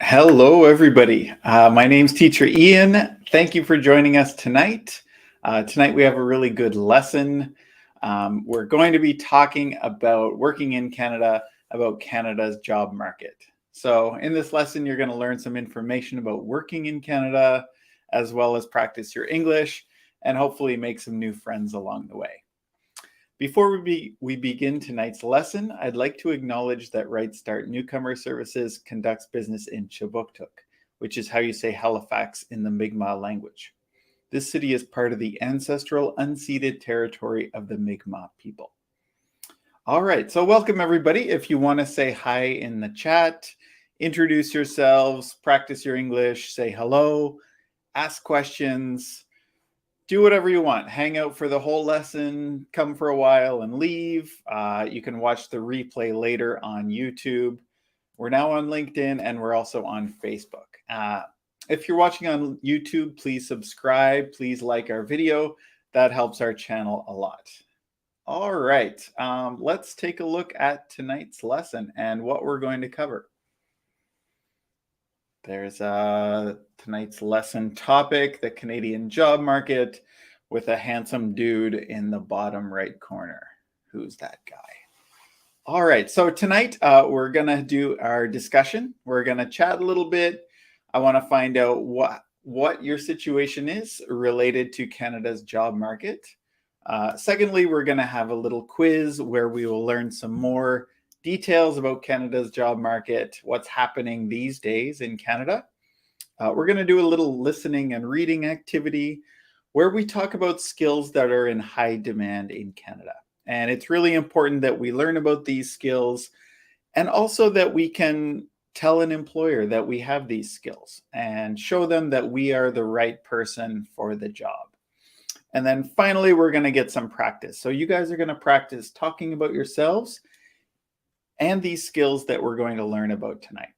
Hello, everybody. My name's Teacher Ian. Thank you for joining us tonight. Tonight we have a really good lesson. We're going to be talking about working in Canada, about Canada's job market. So in this lesson, you're going to learn some information about working in Canada, as well as practice your English, and hopefully make some new friends along the way. Before we begin tonight's lesson, I'd like to acknowledge that Right Start Newcomer Services conducts business in Chibuktuk, which is how you say Halifax in the Mi'kmaq language. This city is part of the ancestral unceded territory of the Mi'kmaq people. All right, so welcome everybody. If you want to say hi in the chat, introduce yourselves, practice your English, say hello, ask questions, do whatever you want. Hang out for the whole lesson, come for a while and leave. You can watch the replay later on YouTube. We're now on LinkedIn and we're also on Facebook. If you're watching on YouTube, please subscribe. Please like our video. That helps our channel a lot. All right, let's take a look at tonight's lesson and what we're going to cover. There's tonight's lesson topic, the Canadian job market, with a handsome dude in the bottom right corner. Who's that guy? All right, so tonight we're going to do our discussion. We're going to chat a little bit. I want to find out what your situation is related to Canada's job market. Secondly, we're going to have a little quiz where we will learn some more details about Canada's job market, what's happening these days in Canada. We're going to do a little listening and reading activity where we talk about skills that are in high demand in Canada. And it's really important that we learn about these skills and also that we can tell an employer that we have these skills and show them that we are the right person for the job. And then finally, we're going to get some practice. So you guys are going to practice talking about yourselves and these skills that we're going to learn about tonight.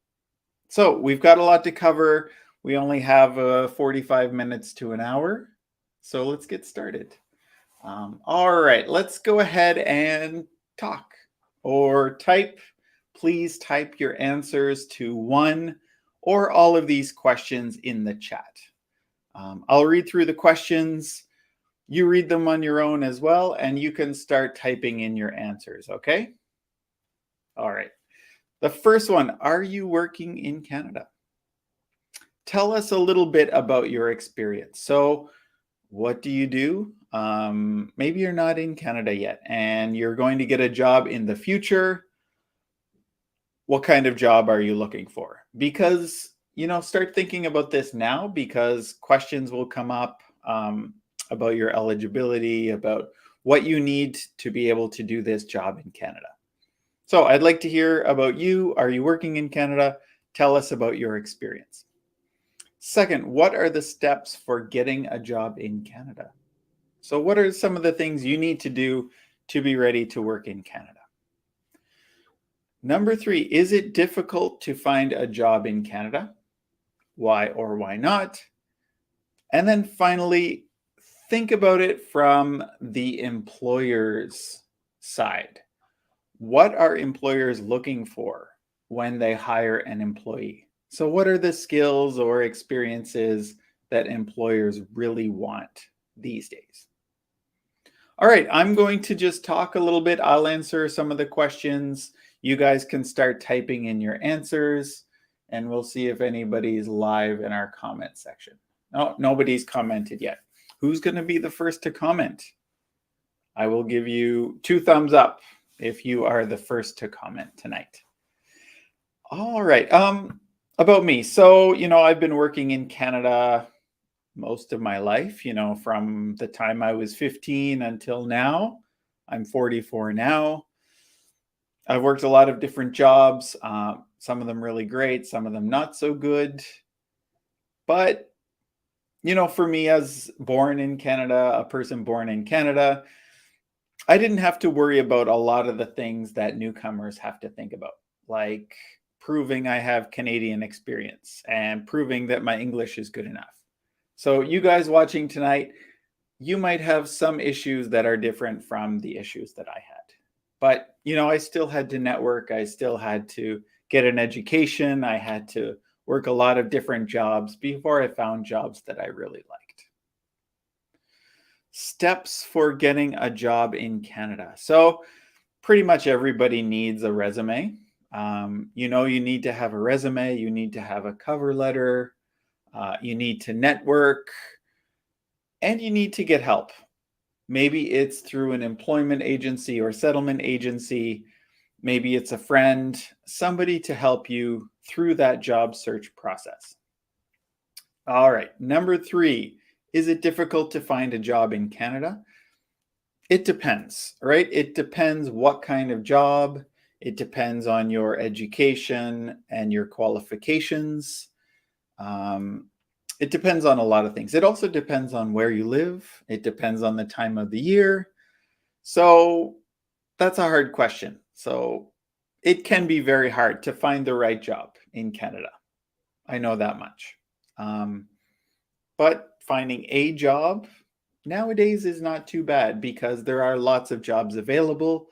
So we've got a lot to cover. We only have 45 minutes to an hour. So let's get started. All right, let's go ahead and talk or type. Please type your answers to one or all of these questions in the chat. I'll read through the questions. You read them on your own as well, and you can start typing in your answers, okay? All right. The first one, are you working in Canada? Tell us a little bit about your experience. So what do you do? Maybe you're not in Canada yet and you're going to get a job in the future. What kind of job are you looking for? Because, start thinking about this now because questions will come up about your eligibility, about what you need to be able to do this job in Canada. So I'd like to hear about you. Are you working in Canada? Tell us about your experience. Second, what are the steps for getting a job in Canada? So what are some of the things you need to do to be ready to work in Canada? Number 3, is it difficult to find a job in Canada? Why or why not? And then finally, think about it from the employer's side. What are employers looking for when they hire an employee? So what are the skills or experiences that employers really want these days? All right, I'm going to just talk a little bit. I'll answer some of the questions. You guys can start typing in your answers, and we'll see if anybody's live in our comment section. No, nobody's commented yet. Who's going to be the first to comment? I will give you 2 thumbs up if you are the first to comment tonight. All right, about me. So, I've been working in Canada most of my life, from the time I was 15 until now. I'm 44 now. I've worked a lot of different jobs, some of them really great, some of them not so good. But, for me as born in Canada, a person born in Canada, I didn't have to worry about a lot of the things that newcomers have to think about, like proving I have Canadian experience and proving that my English is good enough. So you guys watching tonight, you might have some issues that are different from the issues that I had. But, I still had to network. I still had to get an education. I had to work a lot of different jobs before I found jobs that I really liked. Steps for getting a job in Canada. So pretty much everybody needs a resume. You need to have a resume, you need to have a cover letter, you need to network, and you need to get help. Maybe it's through an employment agency or settlement agency. Maybe it's a friend, somebody to help you through that job search process. All right, number 3, is it difficult to find a job in Canada? It depends, right? It depends what kind of job. It depends on your education and your qualifications. It depends on a lot of things. It also depends on where you live. It depends on the time of the year. So that's a hard question. So it can be very hard to find the right job in Canada. I know that much. But finding a job nowadays is not too bad because there are lots of jobs available.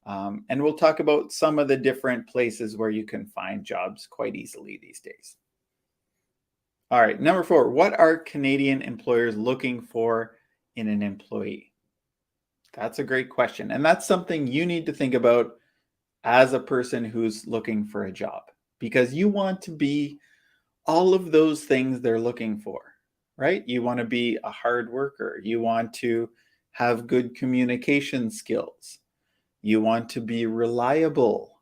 And we'll talk about some of the different places where you can find jobs quite easily these days. All right, number 4, what are Canadian employers looking for in an employee? That's a great question. And that's something you need to think about as a person who's looking for a job, because you want to be all of those things they're looking for, right? You want to be a hard worker. You want to have good communication skills. You want to be reliable,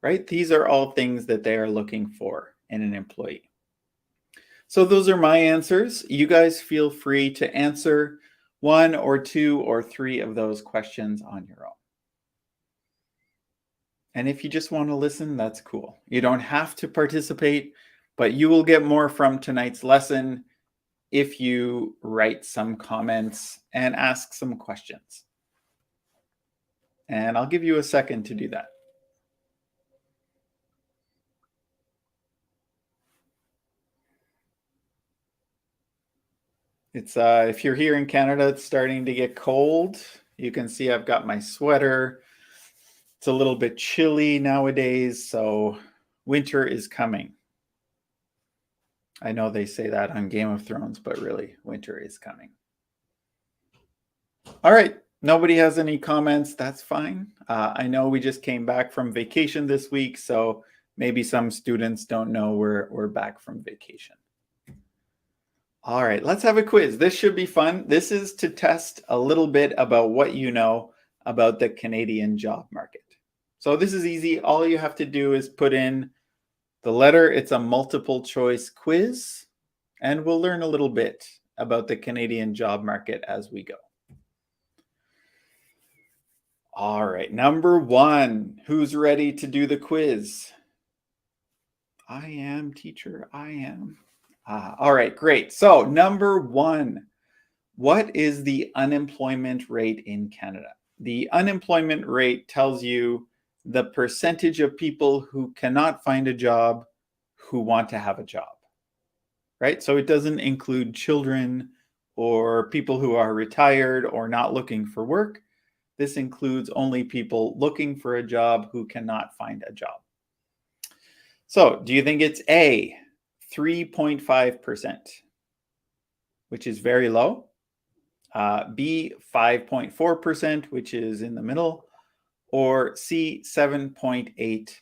right? These are all things that they are looking for in an employee. So those are my answers. You guys feel free to answer 1 or 2 or 3 of those questions on your own. And if you just want to listen, that's cool. You don't have to participate, but you will get more from tonight's lesson if you write some comments and ask some questions. And I'll give you a second to do that. It's if you're here in Canada, it's starting to get cold. You can see I've got my sweater. It's a little bit chilly nowadays, so winter is coming. I know they say that on Game of Thrones, but really, winter is coming. All right, nobody has any comments. That's fine. I know we just came back from vacation this week, so maybe some students don't know we're back from vacation. All right, let's have a quiz. This should be fun. This is to test a little bit about what you know about the Canadian job market. So this is easy. All you have to do is put in the letter. It's a multiple choice quiz, and we'll learn a little bit about the Canadian job market as we go. All right, number 1, who's ready to do the quiz? I am, teacher, I am. All right, great. So number 1, what is the unemployment rate in Canada? The unemployment rate tells you the percentage of people who cannot find a job who want to have a job, right? So it doesn't include children or people who are retired or not looking for work. This includes only people looking for a job who cannot find a job. So do you think it's A, 3.5%, which is very low? B, 5.4%, which is in the middle, or C, 7.8%.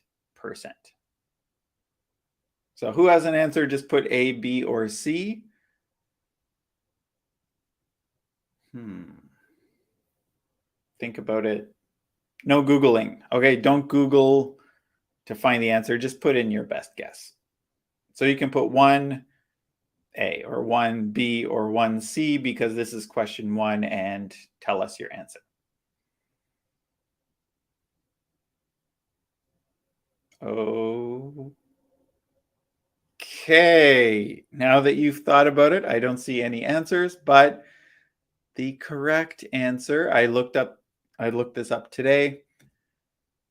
So who has an answer? Just put A, B, or C. Think about it. No Googling. Okay, don't Google to find the answer. Just put in your best guess. So you can put 1A or 1B or 1C because this is question 1 and tell us your answer. Okay, now that you've thought about it, I don't see any answers, but the correct answer, I looked this up today.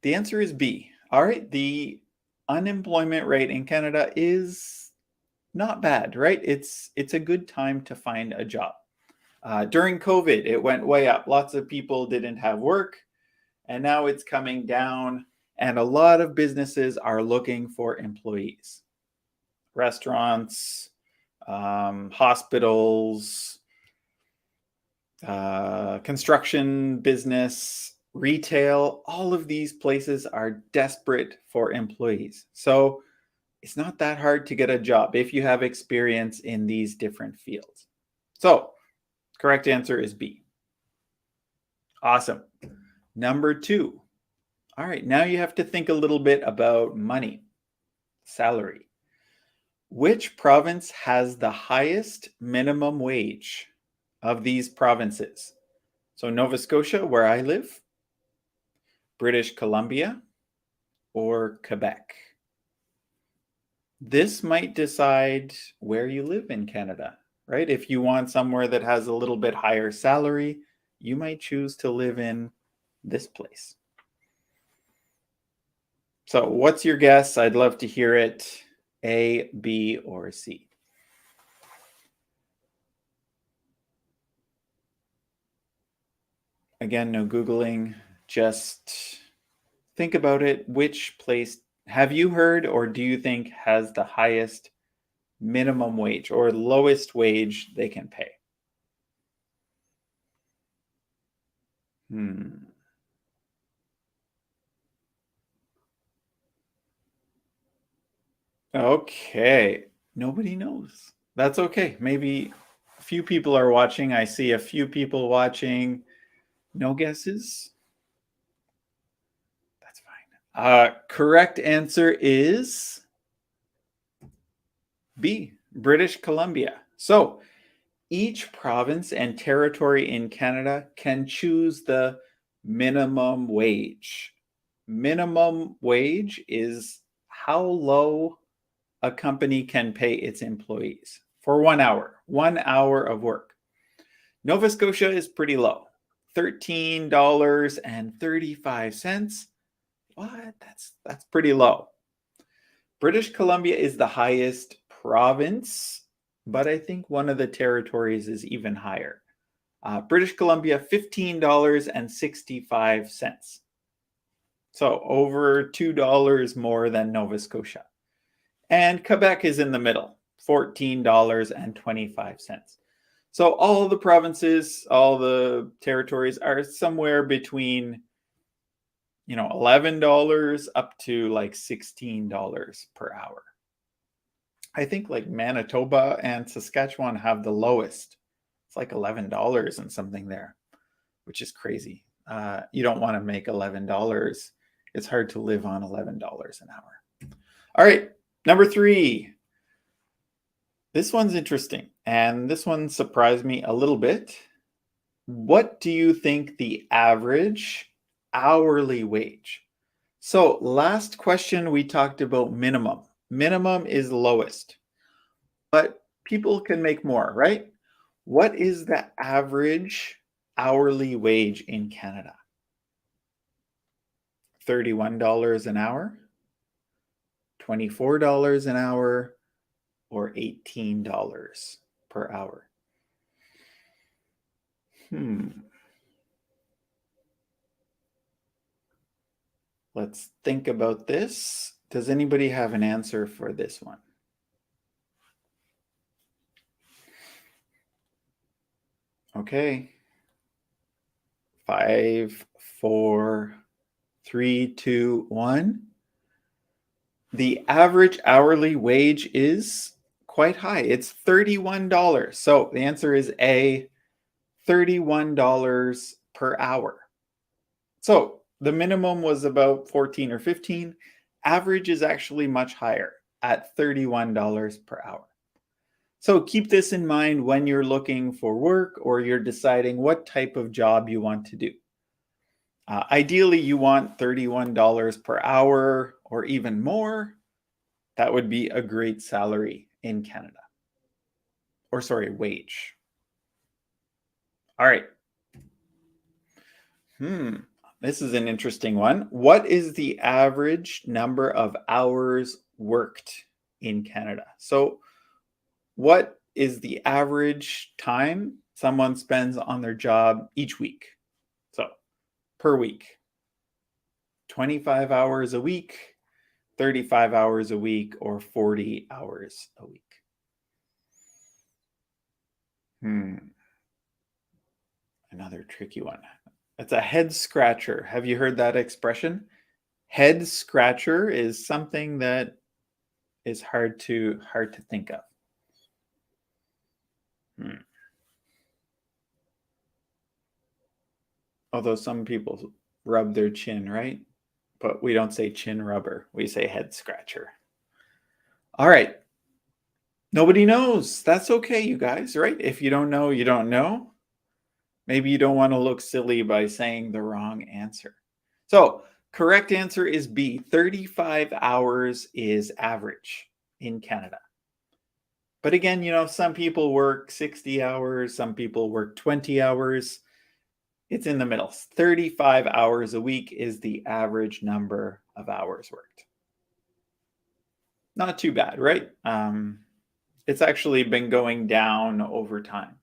The answer is B. All right, the unemployment rate in Canada is not bad, right? It's a good time to find a job. During COVID, it went way up. Lots of people didn't have work, and now it's coming down, and a lot of businesses are looking for employees. restaurants, hospitals, construction business, retail, all of these places are desperate for employees. So it's not that hard to get a job if you have experience in these different fields. So, correct answer is B. Awesome. Number 2. All right, now you have to think a little bit about money, salary. Which province has the highest minimum wage of these provinces? So, Nova Scotia, where I live, British Columbia, or Quebec? This might decide where you live in Canada, right? If you want somewhere that has a little bit higher salary, you might choose to live in this place. So, what's your guess? I'd love to hear it. A, B, or C? Again, no Googling, just think about it. Which place have you heard or do you think has the highest minimum wage or lowest wage they can pay? Okay. Nobody knows. That's okay. Maybe a few people are watching. I see a few people watching. No guesses? That's fine. Correct answer is B, British Columbia. So each province and territory in Canada can choose the minimum wage. Minimum wage is how low a company can pay its employees for 1 hour of work. Nova Scotia is pretty low, $13.35. What? That's pretty low. British Columbia is the highest province, but I think one of the territories is even higher. British Columbia, $15.65. So over $2 more than Nova Scotia. And Quebec is in the middle, $14.25. So all the provinces, all the territories are somewhere between, $11 up to like $16 per hour. I think like Manitoba and Saskatchewan have the lowest. It's like $11 and something there, which is crazy. You don't want to make $11. It's hard to live on $11 an hour. All right, number 3. This one's interesting, and this one surprised me a little bit. What do you think the average hourly wage? So last question, we talked about minimum. Minimum is lowest, but people can make more, right? What is the average hourly wage in Canada? $31 an hour, $24 an hour, or $18 per hour? Let's think about this. Does anybody have an answer for this one? Okay. 5, 4, 3, 2, 1. The average hourly wage is quite high. It's $31. So the answer is A, $31 per hour. So the minimum was about 14 or 15. Average is actually much higher at $31 per hour. So keep this in mind when you're looking for work or you're deciding what type of job you want to do. Ideally, you want $31 per hour or even more. That would be a great salary in Canada. Or sorry, wage. All right. This is an interesting one. What is the average number of hours worked in Canada? So what is the average time someone spends on their job each week? So per week, 25 hours a week, 35 hours a week or 40 hours a week? Another tricky one. It's a head scratcher. Have you heard that expression? Head scratcher is something that is hard to think of. Although some people rub their chin, right? But we don't say chin rubber. We say head scratcher. All right. Nobody knows. That's okay, you guys, right? If you don't know, you don't know. Maybe you don't want to look silly by saying the wrong answer. So, correct answer is B. 35 hours is average in Canada. But again, some people work 60 hours, some people work 20 hours. It's in the middle. 35 hours a week is the average number of hours worked. Not too bad, right? It's actually been going down over time.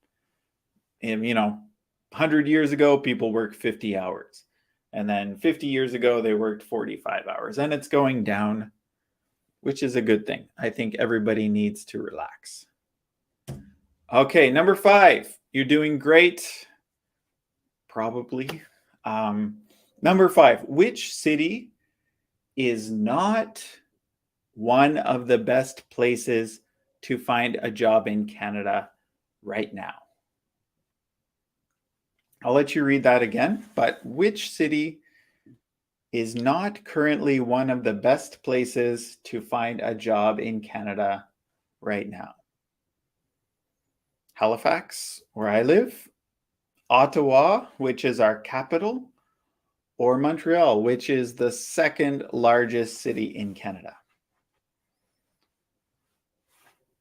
And, 100 years ago, people worked 50 hours. And then 50 years ago, they worked 45 hours. And it's going down, which is a good thing. I think everybody needs to relax. Okay, number 5. You're doing great. Probably. Number 5. Which city is not one of the best places to find a job in Canada right now? I'll let you read that again, but which city is not currently one of the best places to find a job in Canada right now? Halifax, where I live, Ottawa, which is our capital, or Montreal, which is the second largest city in Canada.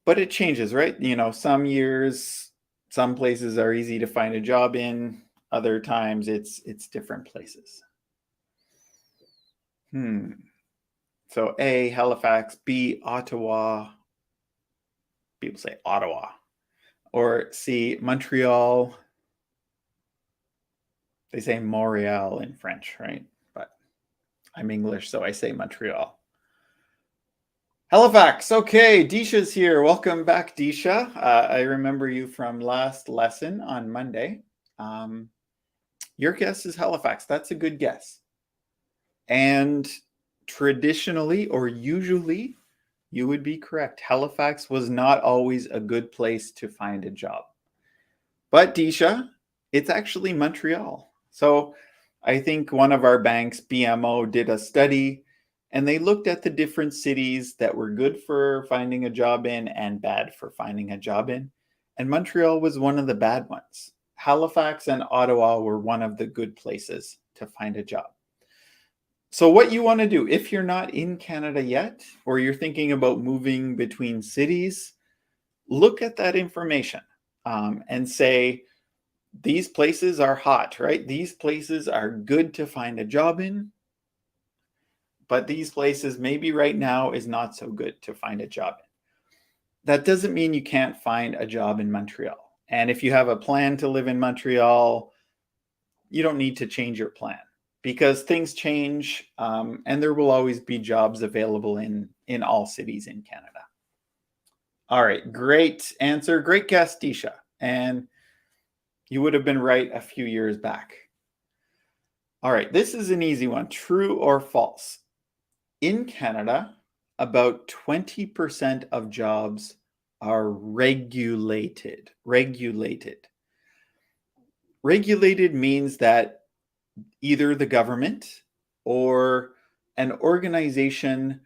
But it changes, right? Some years, some places are easy to find a job in. Other times, it's different places. So A, Halifax, B, Ottawa. People say Ottawa. Or C, Montreal. They say Montreal in French, right? But I'm English, so I say Montreal. Halifax. Okay, Disha's here. Welcome back, Disha. I remember you from last lesson on Monday. Your guess is Halifax. That's a good guess. And traditionally or usually, you would be correct. Halifax was not always a good place to find a job. But Disha, it's actually Montreal. So I think one of our banks, BMO, did a study and they looked at the different cities that were good for finding a job in and bad for finding a job in. And Montreal was one of the bad ones. Halifax and Ottawa were one of the good places to find a job. So what you want to do, if you're not in Canada yet, or you're thinking about moving between cities, look at that information and say, these places are hot, right? These places are good to find a job in, but these places maybe right now is not so good to find a job in. That doesn't mean you can't find a job in Montreal. And if you have a plan to live in Montreal, you don't need to change your plan because things change and there will always be jobs available in all cities in Canada. All right, great answer. Great guess, Disha. And you would have been right a few years back. All right, this is an easy one. True or false? In Canada, about 20% of jobs are regulated. Regulated means that either the government or an organization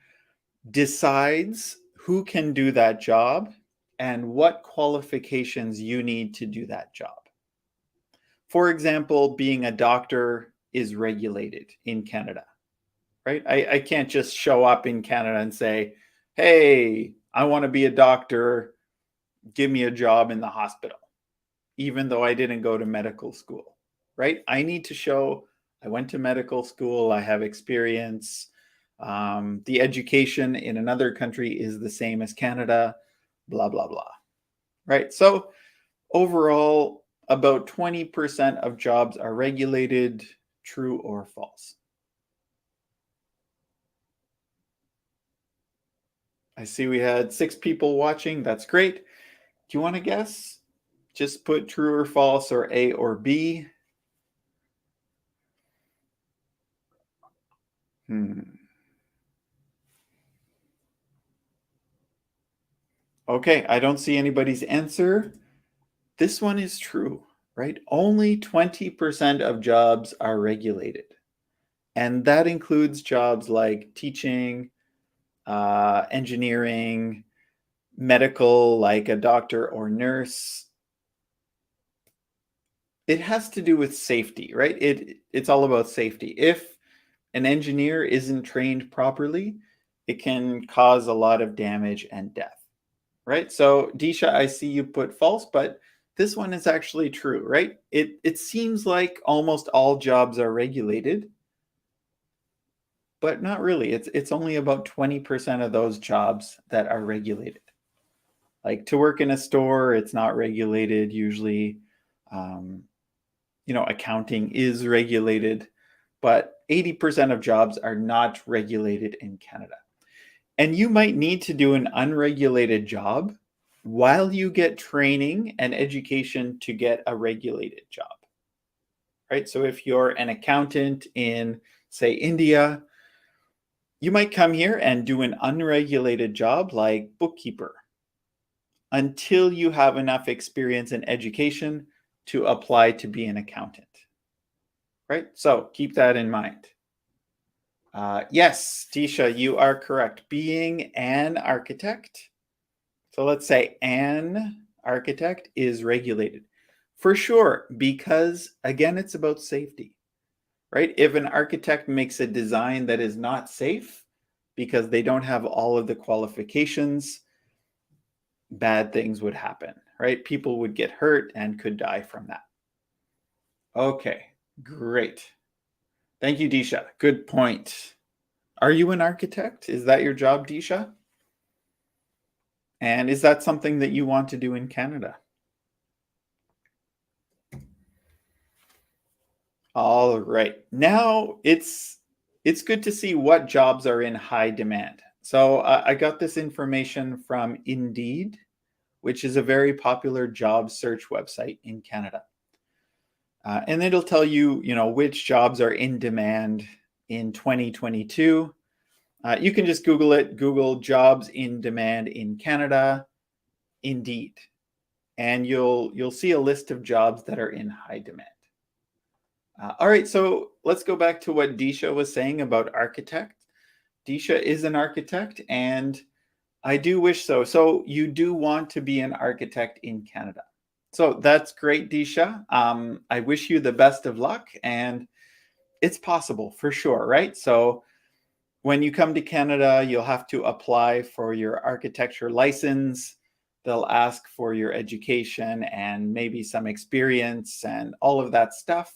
decides who can do that job and what qualifications you need to do that job. For example, being a doctor is regulated in Canada, right? I can't just show up in Canada and say, hey, I want to be a doctor, give me a job in the hospital, even though I didn't go to medical school, right? I need to show I went to medical school, I have experience. The education in another country is the same as Canada, blah, blah, blah, right? So overall, about 20% of jobs are regulated. True or false? I see we had 6 people watching. That's great. Do you want to guess? Just put true or false or A or B. Okay, I don't see anybody's answer. This one is true, right? Only 20% of jobs are regulated. And that includes jobs like teaching, engineering, medical, like a doctor or nurse. It has to do with safety, right? It's all about safety. If an engineer isn't trained properly, it can cause a lot of damage and death, right? So Disha, I see you put false, but this one is actually true, right? It seems like almost all jobs are regulated, but not really. It's only about 20% of those jobs that are regulated. Like to work in a store, it's not regulated usually. Um, accounting is regulated, but 80% of jobs are not regulated in Canada. And you might need to do an unregulated job while you get training and education to get a regulated job, right? So if you're an accountant in, say, India, you might come here and do an unregulated job like bookkeeper until you have enough experience and education to apply to be an accountant, right? So keep that in mind. Yes, Tisha, you are correct. Being an architect, so let's say an architect is regulated. For sure, because again, it's about safety, right? If an architect makes a design that is not safe because they don't have all of the qualifications, bad things would happen, right? People would get hurt and could die from that. Okay, great. Thank you, Disha. Good point. Are you an architect? Is that your job, Disha? And is that something that you want to do in Canada? All right. Now it's good to see what jobs are in high demand. So I got this information from Indeed, which is a very popular job search website in Canada. And it'll tell you, which jobs are in demand in 2022. You can just Google it. Google jobs in demand in Canada, Indeed, and you'll see a list of jobs that are in high demand. All right, so let's go back to what Disha was saying about architect. Disha is an architect, and I do wish so. So you do want to be an architect in Canada. So that's great, Disha. I wish you the best of luck, and it's possible for sure, right? So when you come to Canada, you'll have to apply for your architecture license. They'll ask for your education and maybe some experience and all of that stuff.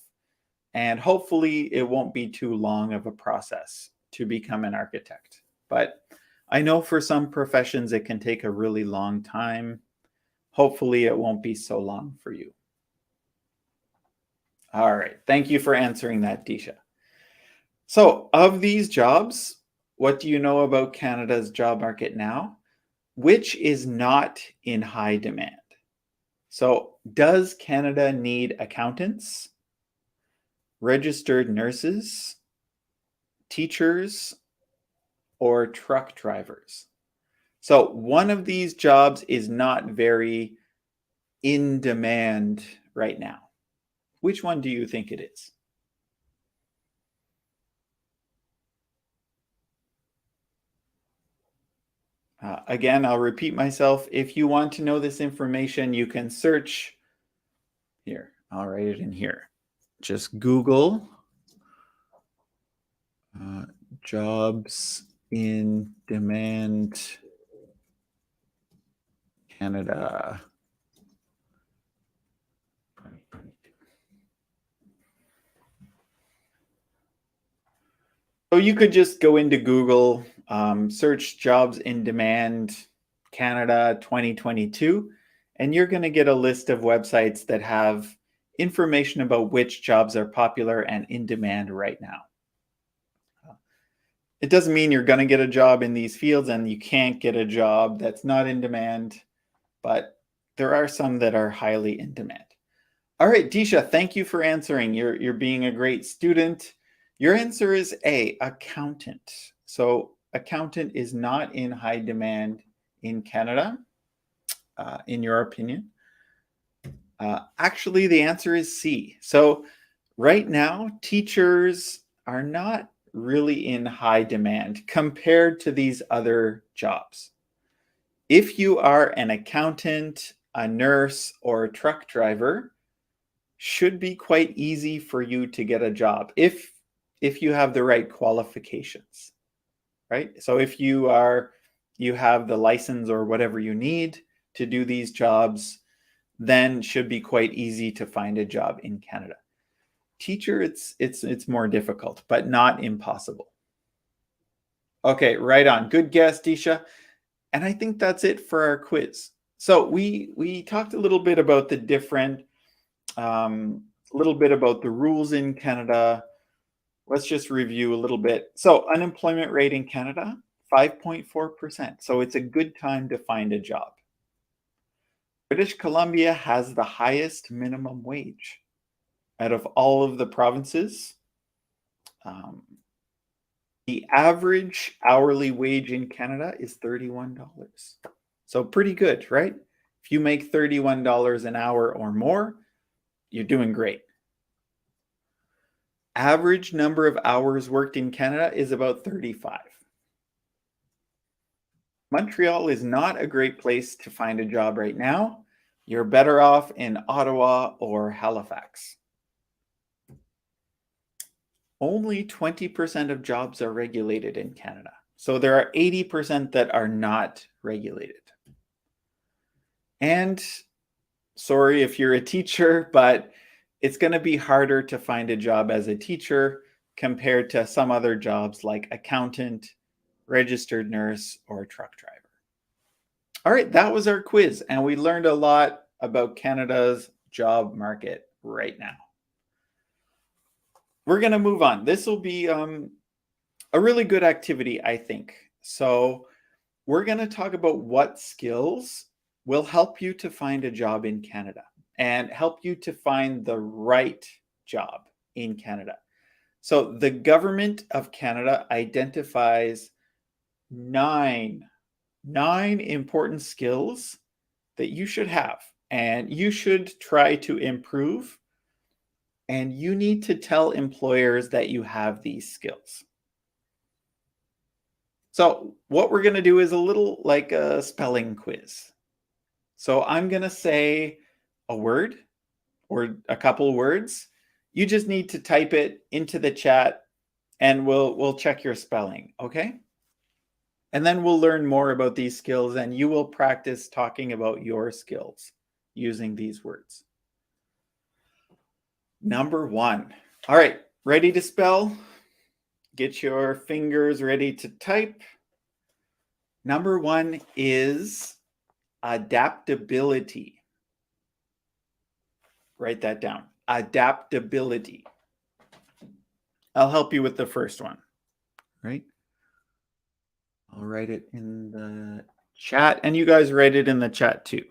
And hopefully it won't be too long of a process to become an architect. But I know for some professions it can take a really long time. Hopefully it won't be so long for you. All right. Thank you for answering that, Disha. So of these jobs, what do you know about Canada's job market now? Which is not in high demand? So does Canada need accountants, registered nurses, teachers, or truck drivers? So one of these jobs is not very in demand right now. Which one do you think it is? Again, I'll repeat myself. If you want to know this information, you can search here. I'll write it in here. Just Google jobs in demand Canada. So you could just go into Google, search jobs in demand Canada 2022, and you're going to get a list of websites that have information about which jobs are popular and in demand right now. it doesn't mean you're going to get a job in these fields and you can't get a job that's not in demand, but there are some that are highly in demand. All right, Disha, thank you for answering. You're being a great student. Your answer is A, accountant. So accountant is not in high demand in Canada, in your opinion. Actually, the answer is C. So right now, teachers are not really in high demand compared to these other jobs. If you are an accountant, a nurse, or a truck driver, should be quite easy for you to get a job if you have the right qualifications, right? So if you have the license or whatever you need to do these jobs, then should be quite easy to find a job in Canada. Teacher, it's more difficult, but not impossible. Okay, right on. Good guess, Disha. And I think that's it for our quiz. So we talked a little bit about the different, little bit about the rules in Canada. Let's just review a little bit. So unemployment rate in Canada, 5.4%. So it's a good time to find a job. British Columbia has the highest minimum wage out of all of the provinces. The average hourly wage in Canada is $31. So pretty good, right? If you make $31 an hour or more, you're doing great. Average number of hours worked in Canada is about 35. Montreal is not a great place to find a job right now. You're better off in Ottawa or Halifax. Only 20% of jobs are regulated in Canada. So there are 80% that are not regulated. And sorry if you're a teacher, but it's going to be harder to find a job as a teacher compared to some other jobs like accountant, registered nurse, or truck driver. All right, that was our quiz, and we learned a lot about Canada's job market right now. We're going to move on. This will be a really good activity, I think. So we're going to talk about what skills will help you to find a job in Canada and help you to find the right job in Canada. So the government of Canada identifies nine important skills that you should have and you should try to improve. And you need to tell employers that you have these skills. So what we're going to do is a little like a spelling quiz. So I'm going to say a word or a couple words. You just need to type it into the chat and we'll check your spelling, okay? And then we'll learn more about these skills and you will practice talking about your skills using these words. Number 1. All right, ready to spell? Get your fingers ready to type. Number 1 is adaptability. Write that down. Adaptability. I'll help you with the first one, right? I'll write it in the chat, and you guys write it in the chat too.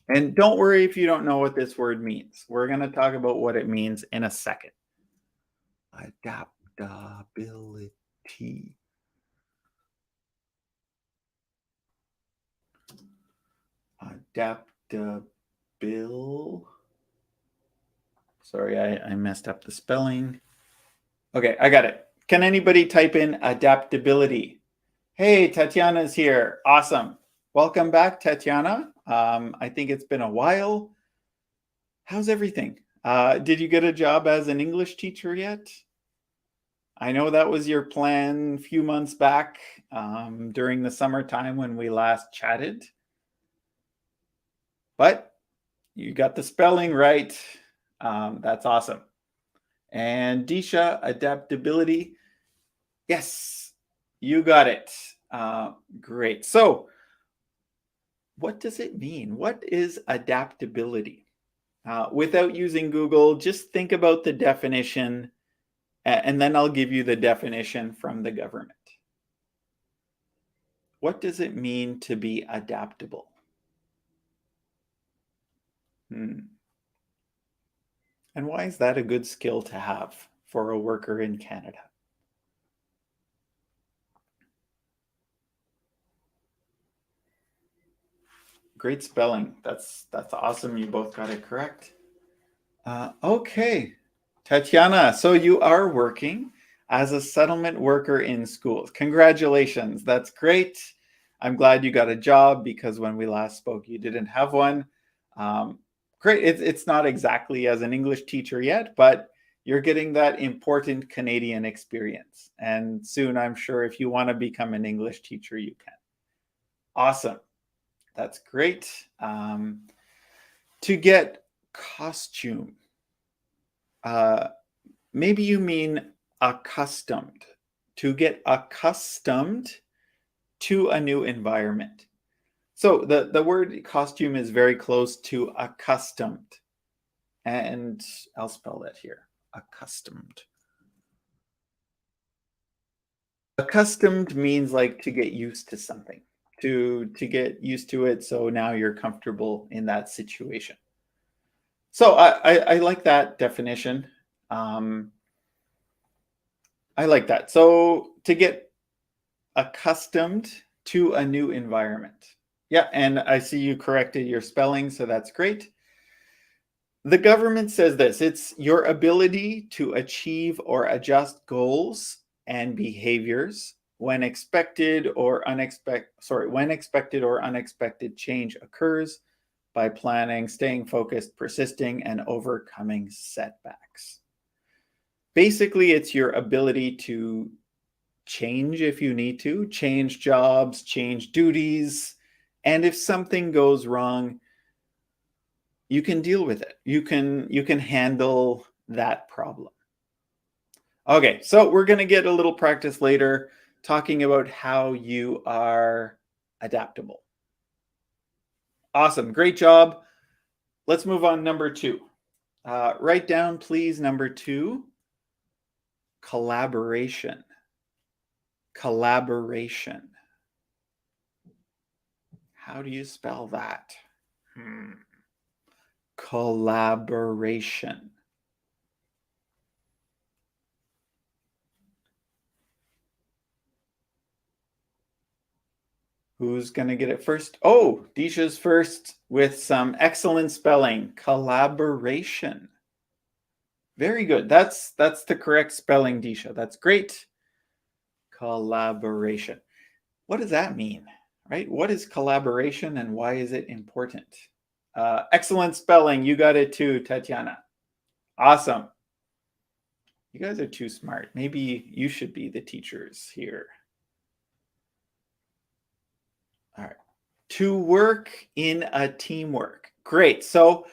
And don't worry if you don't know what this word means. We're going to talk about what it means in a second. Adaptability. Sorry, I messed up the spelling. Okay, I got it. Can anybody type in adaptability? Hey, Tatiana's here. Awesome. Welcome back, Tatiana. I think it's been a while. How's everything? Did you get a job as an English teacher yet? I know that was your plan a few months back during the summertime when we last chatted. But you got the spelling right. That's awesome. And Disha, adaptability. Yes, you got it. Great. So what does it mean? What is adaptability? Without using Google, just think about the definition, and then I'll give you the definition from the government. What does it mean to be adaptable? Hmm. And why is that a good skill to have for a worker in Canada? Great spelling. That's awesome. You both got it correct. Okay, Tatiana. So you are working as a settlement worker in schools. Congratulations. That's great. I'm glad you got a job because when we last spoke, you didn't have one. Um, Great. It's not exactly as an English teacher yet, but you're getting that important Canadian experience. And soon, I'm sure if you want to become an English teacher, you can. Awesome. That's great. To get costume, uh, maybe you mean accustomed. To get accustomed to a new environment. So the word costume is very close to accustomed. And I'll spell that here. Accustomed. Accustomed means like to get used to something, to get used to it. So now you're comfortable in that situation. So I like that definition. Um, I like that. So to get accustomed to a new environment. Yeah, and I see you corrected your spelling, so that's great. The government says this, it's your ability to achieve or adjust goals and behaviors when expected or unexpected change occurs by planning, staying focused, persisting, and overcoming setbacks. Basically, it's your ability to change if you need to, change jobs, change duties, and if something goes wrong, you can deal with it. You can handle that problem. Okay, so we're going to get a little practice later talking about how you are adaptable. Awesome, great job. Let's move on. Number 2. Write down, please, number 2, collaboration. Collaboration. How do you spell that? Collaboration. Who's going to get it first? Oh, Disha's first with some excellent spelling. Collaboration. Very good. That's the correct spelling, Disha. That's great. Collaboration. What does that mean? Right? What is collaboration and why is it important? Excellent spelling. You got it too, Tatiana. Awesome. You guys are too smart. Maybe you should be the teachers here. All right. To work in a teamwork. Great. So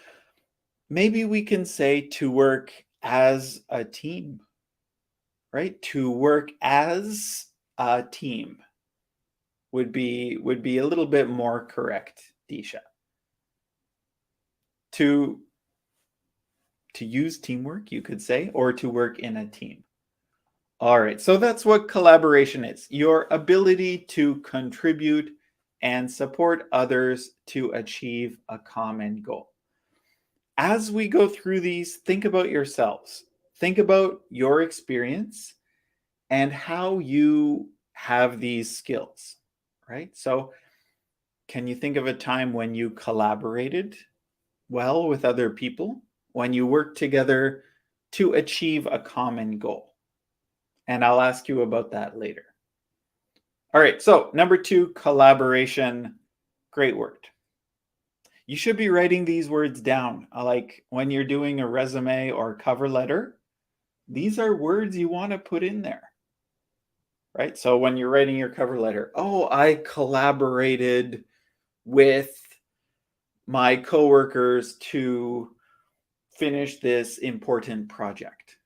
maybe we can say to work as a team, right? To work as a team would be a little bit more correct, Disha. To use teamwork, you could say, or to work in a team. All right, so that's what collaboration is. Your ability to contribute and support others to achieve a common goal. As we go through these, think about yourselves. Think about your experience and how you have these skills, right? So, can you think of a time when you collaborated well with other people, when you worked together to achieve a common goal? And I'll ask you about that later. All right, so number 2, collaboration. Great word. You should be writing these words down. Like when you're doing a resume or cover letter, these are words you want to put in there, right? So when you're writing your cover letter, oh, I collaborated with my coworkers to finish this important project.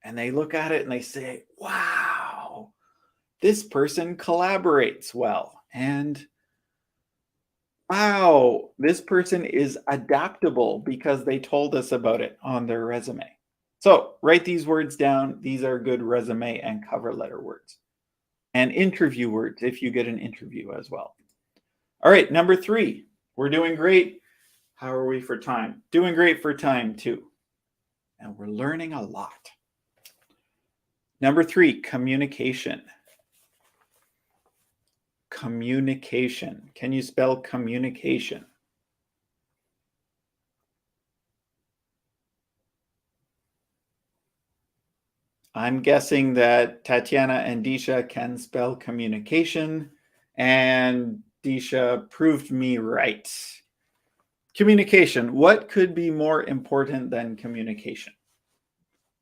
And they look at it and they say, wow, this person collaborates well. And wow, this person is adaptable because they told us about it on their resume. So write these words down. These are good resume and cover letter words. and interview words if you get an interview as well. All right, number 3. We're doing great. How are we for time? Doing great for time too. And we're learning a lot. Number 3, communication. Communication. Can you spell communication? I'm guessing that Tatiana and Disha can spell communication, and Disha proved me right. Communication. What could be more important than communication?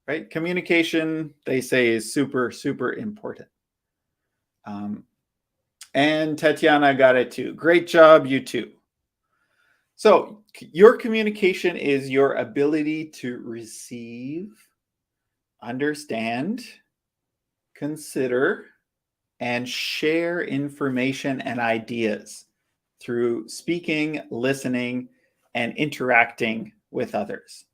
Right? Communication, they say, is super, super important. And Tatiana got it too. Great job, you too. So your communication is your ability to receive, understand, consider, and share information and ideas through speaking, listening, and interacting with others.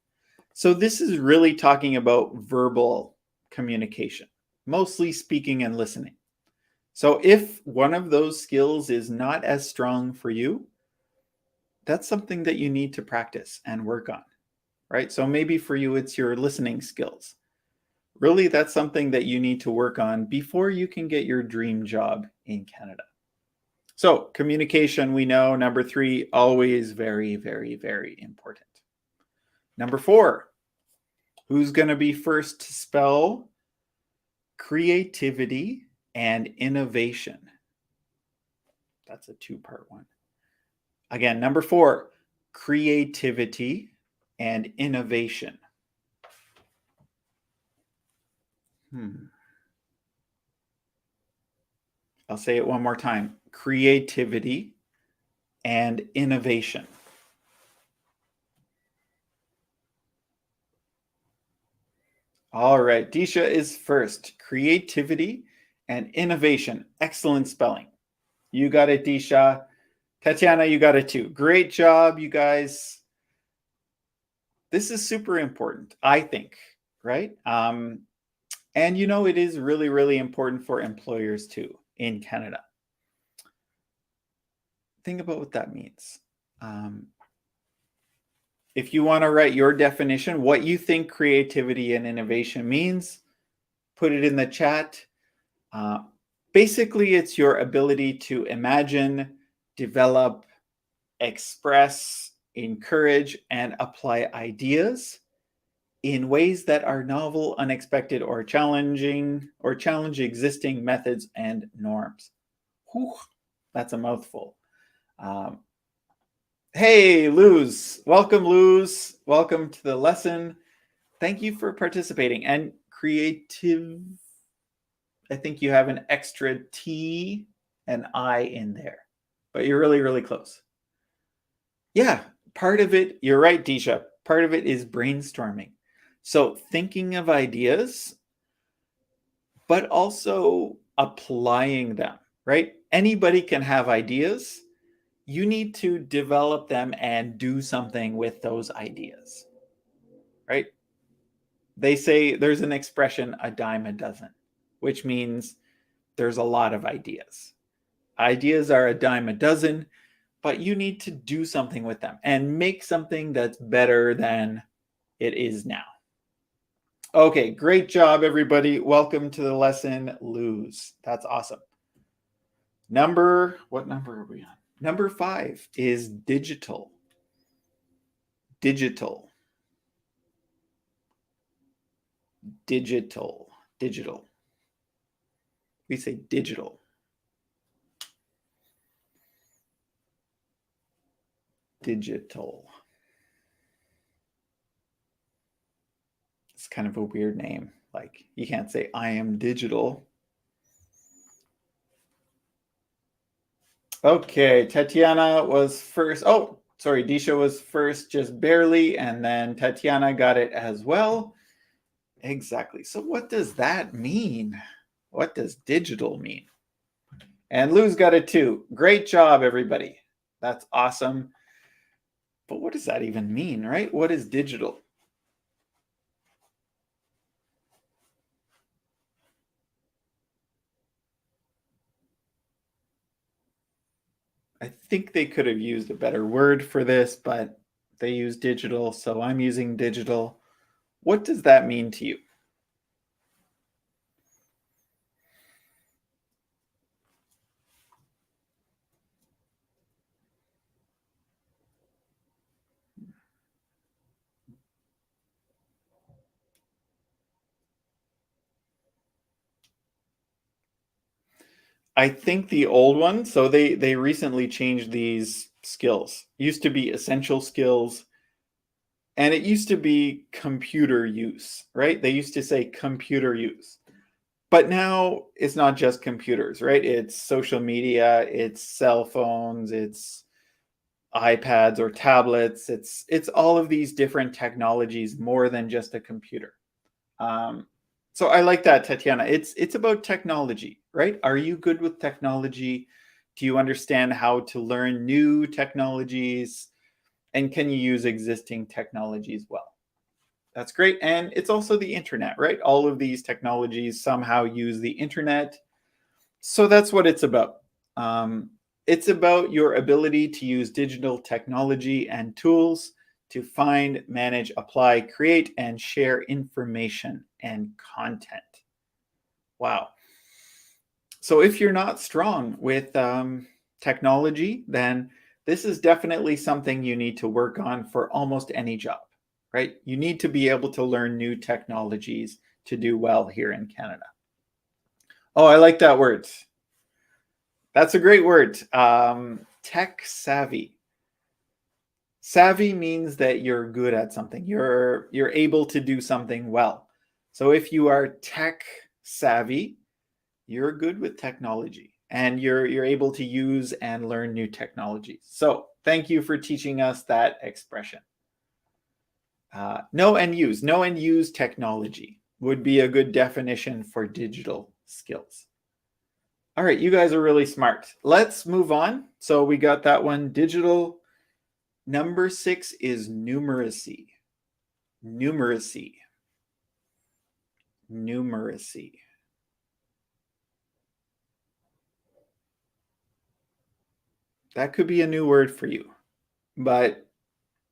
So this is really talking about verbal communication, mostly speaking and listening. So if one of those skills is not as strong for you, that's something that you need to practice and work on, right? So maybe for you, it's your listening skills. Really, that's something that you need to work on before you can get your dream job in Canada. So communication, we know, number 3, always very, very, very important. Number 4, who's going to be first to spell creativity and innovation? That's a 2-part one. Again, number 4, creativity and innovation. I'll say it one more time. Creativity and innovation. All right, Disha is first. Creativity and innovation. Excellent spelling. You got it, Disha. Tatiana, you got it too. Great job, you guys. This is super important, I think, right? And you know, it is really, really important for employers too in Canada. Think about what that means. If you want to write your definition, what you think creativity and innovation means, put it in the chat. Basically, it's your ability to imagine, develop, express, encourage, and apply ideas in ways that are novel, unexpected, or challenging, or challenge existing methods and norms. Whew, that's a mouthful. Hey, Luz. Welcome, Luz. Welcome to the lesson. Thank you for participating. And creative, I think you have an extra T and I in there, but you're really, really close. Yeah, part of it, you're right, Disha. Part of it is brainstorming. So thinking of ideas, but also applying them, right? Anybody can have ideas. You need to develop them and do something with those ideas, right? They say there's an expression, a dime a dozen, which means there's a lot of ideas. Ideas are a dime a dozen, but you need to do something with them and make something that's better than it is now. Okay, great job, everybody. Welcome to the lesson, Luz. That's awesome. What number are we on? Number 5 is digital. Digital. Digital. Digital. We say digital. Digital. It's kind of a weird name. Like, you can't say, I am digital. Okay, Tatiana was first. Oh, sorry, Disha was first, just barely, and then Tatiana got it as well. Exactly. So what does that mean? What does digital mean? And Lou's got it too. Great job, everybody. That's awesome. But what does that even mean, right? What is digital? I think they could have used a better word for this, but they use digital, so I'm using digital. What does that mean to you? I think the old one, so they recently changed these skills. Used to be essential skills, and it used to be computer use, right? They used to say computer use. But now it's not just computers, right? It's social media, it's cell phones, it's iPads or tablets. It's all of these different technologies more than just a computer. Um, so I like that, Tatiana. It's about technology, right? Are you good with technology? Do you understand how to learn new technologies? And can you use existing technologies well? That's great. And it's also the internet, right? All of these technologies somehow use the internet. So that's what it's about. Um, it's about your ability to use digital technology and tools to find, manage, apply, create, and share information and content. Wow. So if you're not strong with technology, then this is definitely something you need to work on for almost any job, right? You need to be able to learn new technologies to do well here in Canada. Oh, I like that word. That's a great word. Tech savvy. Savvy means that you're good at something. You're able to do something well. So if you are tech savvy, you're good with technology and you're able to use and learn new technologies. So thank you for teaching us that expression. Know and use technology would be a good definition for digital skills. All right, you guys are really smart. Let's move on. So we got that one, digital. Number 6 is numeracy. Numeracy. Numeracy. That could be a new word for you, but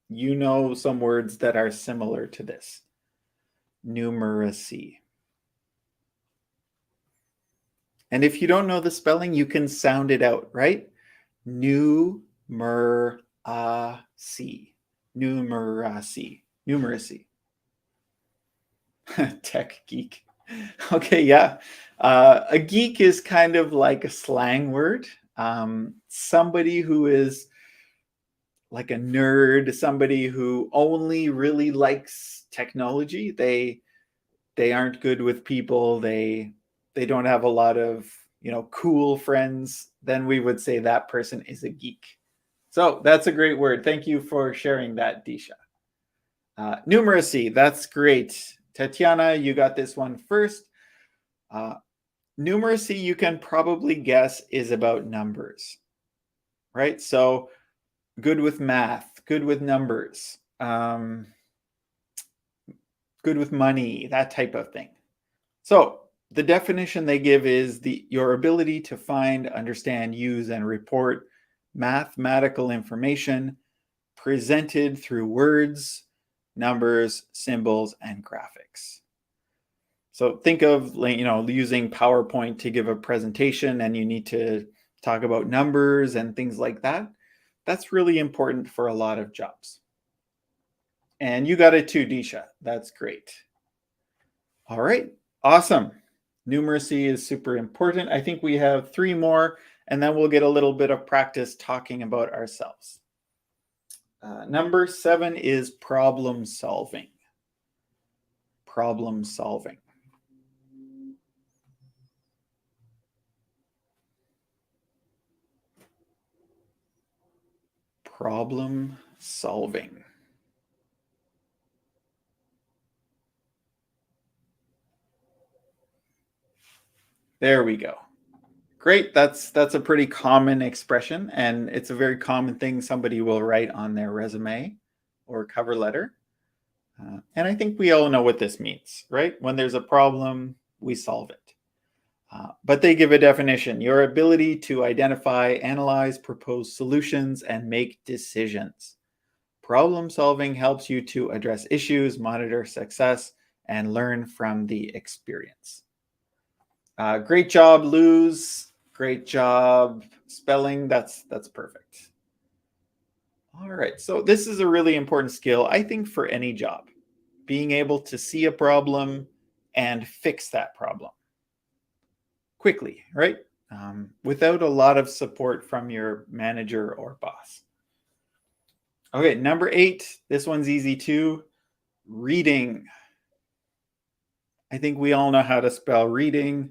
you know some words that are similar to this. Numeracy. And if you don't know the spelling, you can sound it out, right? Numeracy. Numeracy. Numeracy. Tech geek. Okay, yeah. A geek is kind of like a slang word. Somebody who is like a nerd, somebody who only really likes technology. They aren't good with people. They don't have a lot of, cool friends. Then we would say that person is a geek. So that's a great word. Thank you for sharing that, Disha. Numeracy, that's great. Tatiana, you got this one first. Numeracy, you can probably guess, is about numbers, right? So good with math, good with numbers, good with money, that type of thing. So the definition they give is your ability to find, understand, use, and report mathematical information presented through words, numbers, symbols, and graphics. So think of using PowerPoint to give a presentation and you need to talk about numbers and things like that. That's really important for a lot of jobs. And you got it too, Disha. That's great. All right, awesome. Numeracy is super important. I think we have 3 more, and then we'll get a little bit of practice talking about ourselves. Number 7 is problem solving. Problem solving. Problem solving. There we go. Great. That's a pretty common expression, and it's a very common thing somebody will write on their resume or cover letter. And I think we all know what this means, right? When there's a problem, we solve it. But they give a definition: your ability to identify, analyze, propose solutions, and make decisions. Problem solving helps you to address issues, monitor success, and learn from the experience. Great job, Luz. Great job spelling. That's perfect. All right. So this is a really important skill, I think, for any job. Being able to see a problem and fix that problem quickly, right? Without a lot of support from your manager or boss. Okay, number 8. This one's easy too. Reading. I think we all know how to spell reading.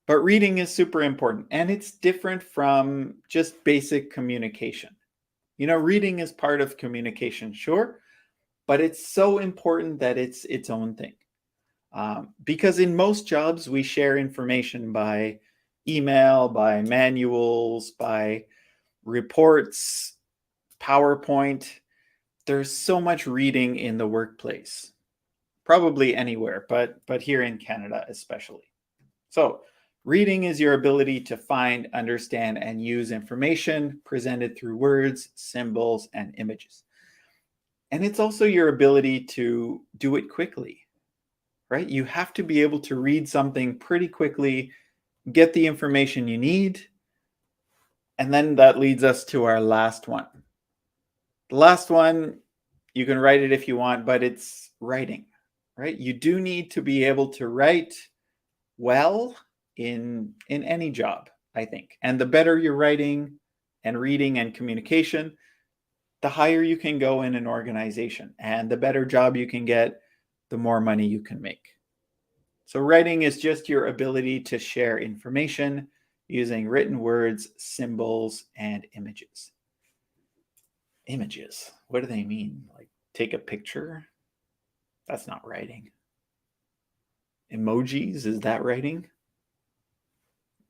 But reading is super important, and it's different from just basic communication. Reading is part of communication, sure, but it's so important that it's its own thing. Because in most jobs, we share information by email, by manuals, by reports, PowerPoint. There's so much reading in the workplace, probably anywhere, but here in Canada especially. So reading is your ability to find, understand, and use information presented through words, symbols, and images. And it's also your ability to do it quickly, right? You have to be able to read something pretty quickly, get the information you need, and then that leads us to our last one. The last one, you can write it if you want, but it's writing, right? You do need to be able to write well in any job, I think. And the better your writing and reading and communication, the higher you can go in an organization, and the better job you can get, the more money you can make. So writing is just your ability to share information using written words, symbols, and images. Images, what do they mean? Like take a picture? That's not writing. Emojis, is that writing?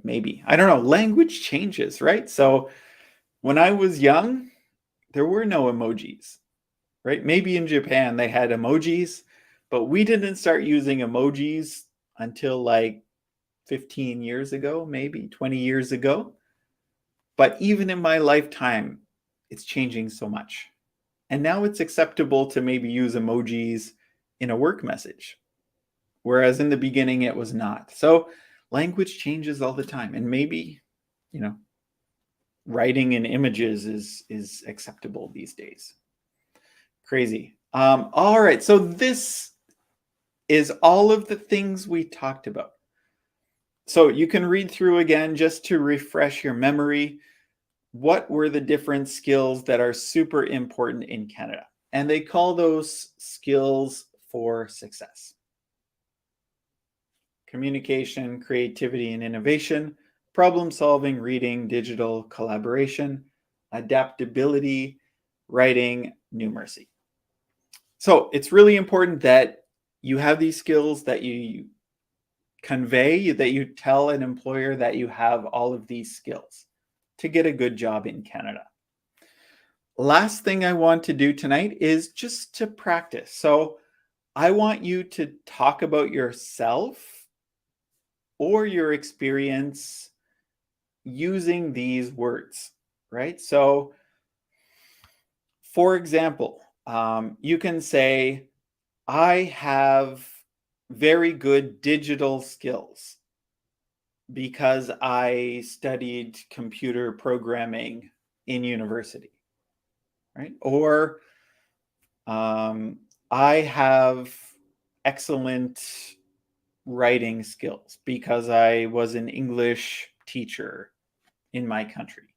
Maybe. I don't know. Language changes, right? So when I was young, there were no emojis, right? Maybe in Japan they had emojis, but we didn't start using emojis until like 15 years ago, maybe 20 years ago. But even in my lifetime, it's changing so much. And now it's acceptable to maybe use emojis in a work message, whereas in the beginning it was not. So language changes all the time, and maybe, writing in images is acceptable these days. Crazy. All right, so this is all of the things we talked about. So you can read through again just to refresh your memory. What were the different skills that are super important in Canada? And they call those skills for success: communication, creativity, and innovation, problem solving, reading, digital, collaboration, adaptability, writing, numeracy. So it's really important that you have these skills, that you convey, that you tell an employer that you have all of these skills to get a good job in Canada. Last thing I want to do tonight is just to practice. So I want you to talk about yourself or your experience using these words, right? So, for example, you can say, I have very good digital skills because I studied computer programming in university, right? Or I have excellent writing skills because I was an English teacher in my country,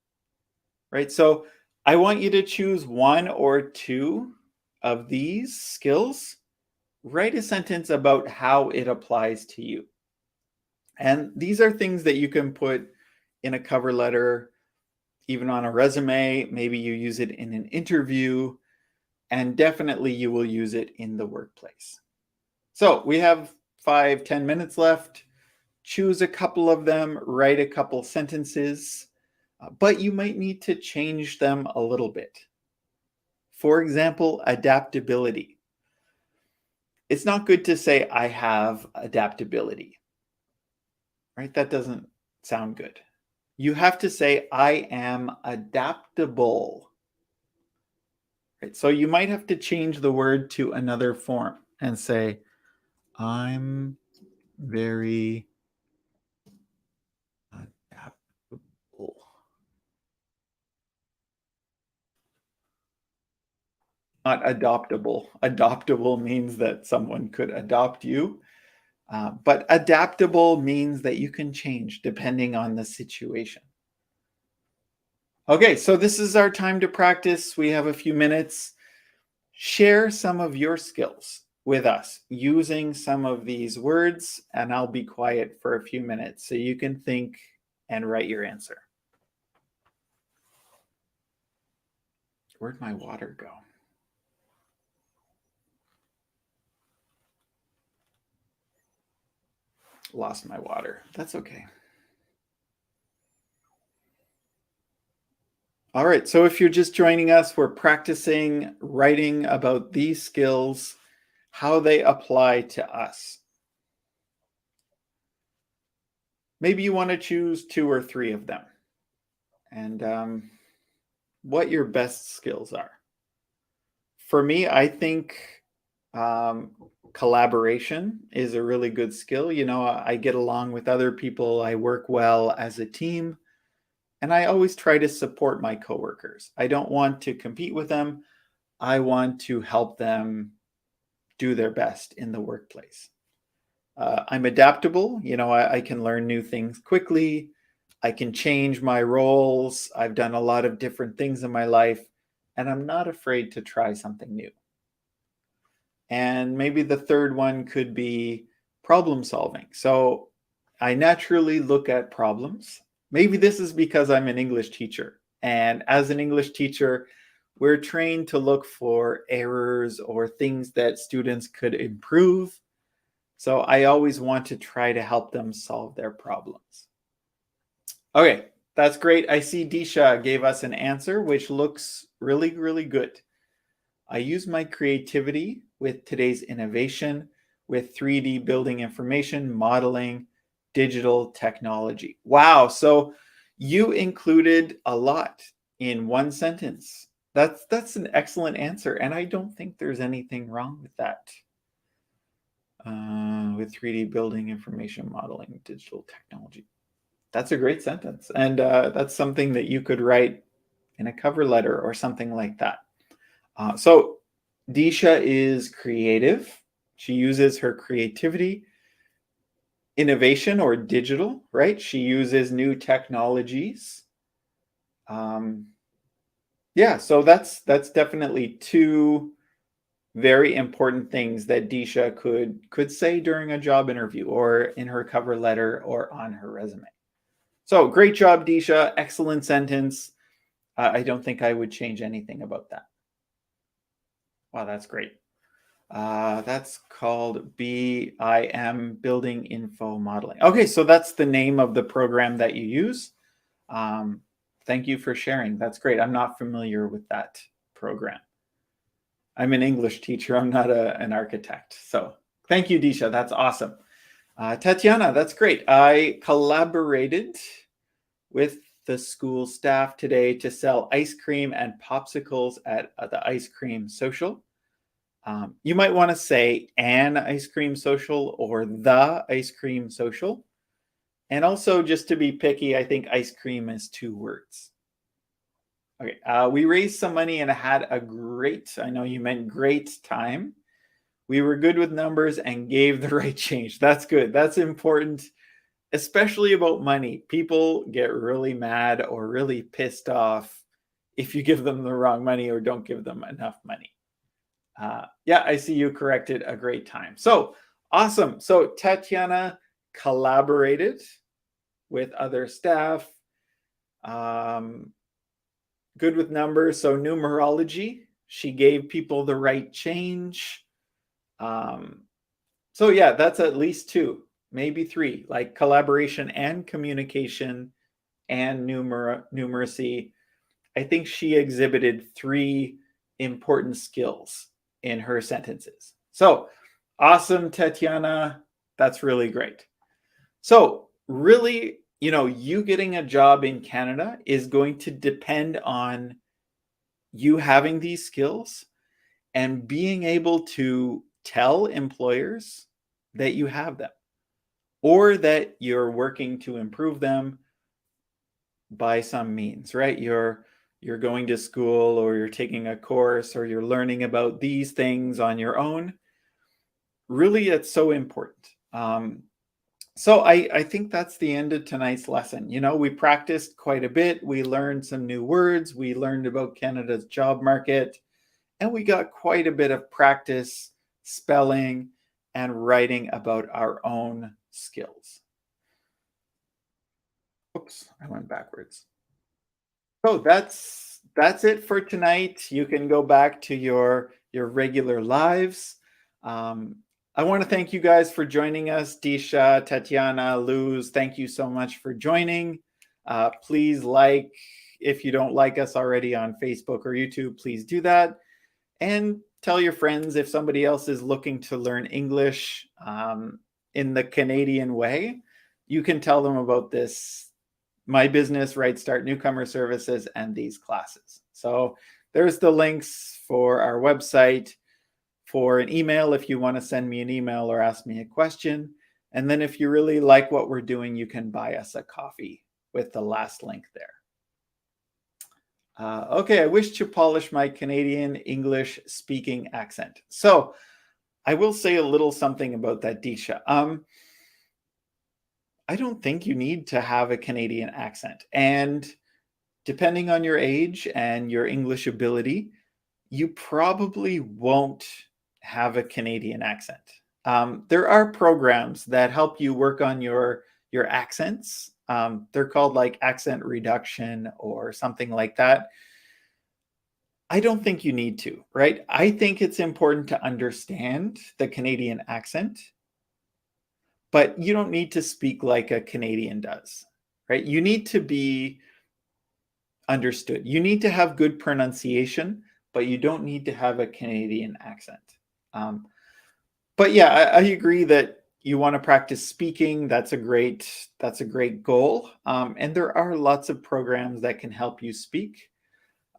right? So I want you to choose one or two of these skills. Write a sentence about how it applies to you. And these are things that you can put in a cover letter, even on a resume. Maybe you use it in an interview, and definitely you will use it in the workplace. So we have 5-10 minutes left. Choose a couple of them, write a couple sentences, but you might need to change them a little bit. For example, adaptability. It's not good to say, I have adaptability. right? That doesn't sound good. You have to say, I am adaptable. Right? So you might have to change the word to another form and say, I'm very adaptable. Not adoptable. Adoptable means that someone could adopt you. But adaptable means that you can change depending on the situation. Okay, so this is our time to practice. We have a few minutes. Share some of your skills with us using some of these words, and I'll be quiet for a few minutes so you can think and write your answer. Where'd my water go? Lost my water. That's okay. All right, so if you're just joining us, we're practicing writing about these skills, how they apply to us. Maybe you want to choose 2 or 3 of them and what your best skills are. For me, I think um, collaboration is a really good skill. You know, I get along with other people, I work well as a team, and I always try to support my coworkers. I don't want to compete with them. I want to help them do their best in the workplace. I'm adaptable. You know, I can learn new things quickly. I can change my roles. I've done a lot of different things in my life, and I'm not afraid to try something new. And maybe the third one could be problem solving. So I naturally look at problems. Maybe this is because I'm an English teacher. And as an English teacher, we're trained to look for errors or things that students could improve. So I always want to try to help them solve their problems. Okay, that's great. I see Disha gave us an answer, which looks really, really good. I use my creativity with today's innovation with 3D building information, modeling, digital technology. Wow. So you included a lot in one sentence. That's an excellent answer. And I don't think there's anything wrong with that. With 3D building information, modeling, digital technology. That's a great sentence. And that's something that you could write in a cover letter or something like that. So Disha is creative. She uses her creativity, innovation or digital, right? She uses new technologies. Yeah, so that's definitely 2 very important things that Disha could say during a job interview or in her cover letter or on her resume. So great job, Disha. Excellent sentence. I don't think I would change anything about that. Wow, that's great. That's called BIM, Building Info Modeling. Okay, so that's the name of the program that you use. Thank you for sharing. That's great. I'm not familiar with that program. I'm an English teacher. I'm not an architect. So thank you, Disha. That's awesome. Tatiana, that's great. I collaborated with the school staff today to sell ice cream and popsicles at the ice cream social. You might want to say an ice cream social or the ice cream social. And also, just to be picky, I think ice cream is 2 words. Okay, we raised some money and had a great, I know you meant great time. We were good with numbers and gave the right change. That's good. That's important, especially about money. People get really mad or really pissed off if you give them the wrong money or don't give them enough money. Yeah, I see you corrected a great time. So awesome. So Tatiana collaborated with other staff. Good with numbers. So numerology, she gave people the right change. So yeah, that's at least 2, maybe 3, like collaboration and communication and numeracy. I think she exhibited 3 important skills in her sentences. So awesome, Tatiana. That's really great. So really, you getting a job in Canada is going to depend on you having these skills and being able to tell employers that you have them or that you're working to improve them by some means, right? You're going to school or you're taking a course or you're learning about these things on your own. Really, it's so important. So I think that's the end of tonight's lesson. We practiced quite a bit. We learned some new words. We learned about Canada's job market, and we got quite a bit of practice spelling and writing about our own skills. Oops, I went backwards. So that's it for tonight. You can go back to your regular lives. Um, I want to thank you guys for joining us. Disha, Tatiana, Luz, thank you so much for joining. Please like, if you don't like us already on Facebook or YouTube, please do that. And tell your friends if somebody else is looking to learn English in the Canadian way, you can tell them about this My Business, Right Start Newcomer Services, and these classes. So there's the links for our website, for an email if you want to send me an email or ask me a question. And then if you really like what we're doing, you can buy us a coffee with the last link there. Okay, I wish to polish my Canadian English speaking accent. So I will say a little something about that, Disha. I don't think you need to have a Canadian accent. And depending on your age and your English ability, you probably won't have a Canadian accent. There are programs that help you work on your accents. They're called like accent reduction or something like that. I don't think you need to, right? I think it's important to understand the Canadian accent, but you don't need to speak like a Canadian does, right? You need to be understood. You need to have good pronunciation, but you don't need to have a Canadian accent. But yeah, I agree that you want to practice speaking. That's a great goal. And there are lots of programs that can help you speak.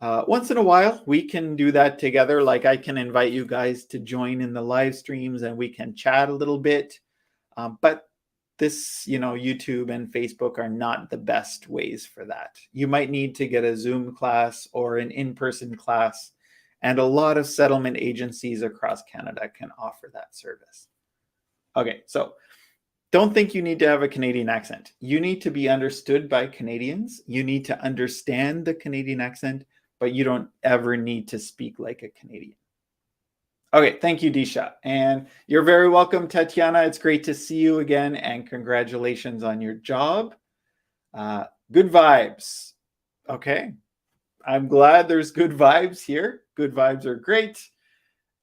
Once in a while, we can do that together. Like I can invite you guys to join in the live streams and we can chat a little bit. But this, YouTube and Facebook are not the best ways for that. You might need to get a Zoom class or an in-person class. And a lot of settlement agencies across Canada can offer that service. Okay, so don't think you need to have a Canadian accent. You need to be understood by Canadians. You need to understand the Canadian accent, but you don't ever need to speak like a Canadian. Okay, thank you, Disha. And you're very welcome, Tatiana. It's great to see you again, and congratulations on your job. Good vibes. Okay, I'm glad there's good vibes here. Good vibes are great.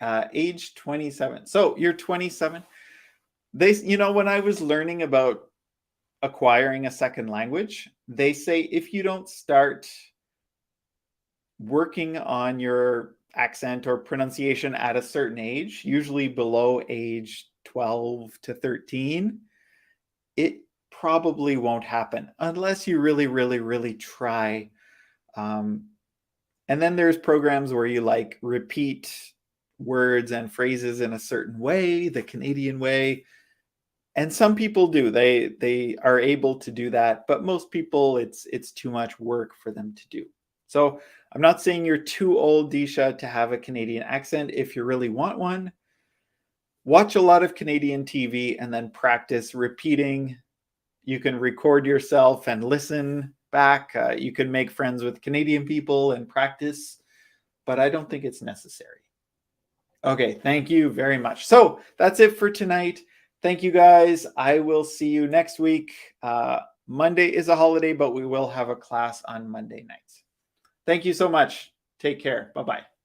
Age 27. So you're 27. When I was learning about acquiring a second language, they say if you don't start working on your accent or pronunciation at a certain age, usually below age 12 to 13, it probably won't happen unless you really, really, really try. And then there's programs where you like repeat words and phrases in a certain way, the Canadian way. And some people do. They are able to do that, but most people it's too much work for them to do. So I'm not saying you're too old, Disha, to have a Canadian accent. If you really want one, watch a lot of Canadian TV and then practice repeating. You can record yourself and listen back. You can make friends with Canadian people and practice, but I don't think it's necessary. Okay, thank you very much. So that's it for tonight. Thank you, guys. I will see you next week. Monday is a holiday, but we will have a class on Monday nights. Thank you so much. Take care. Bye-bye.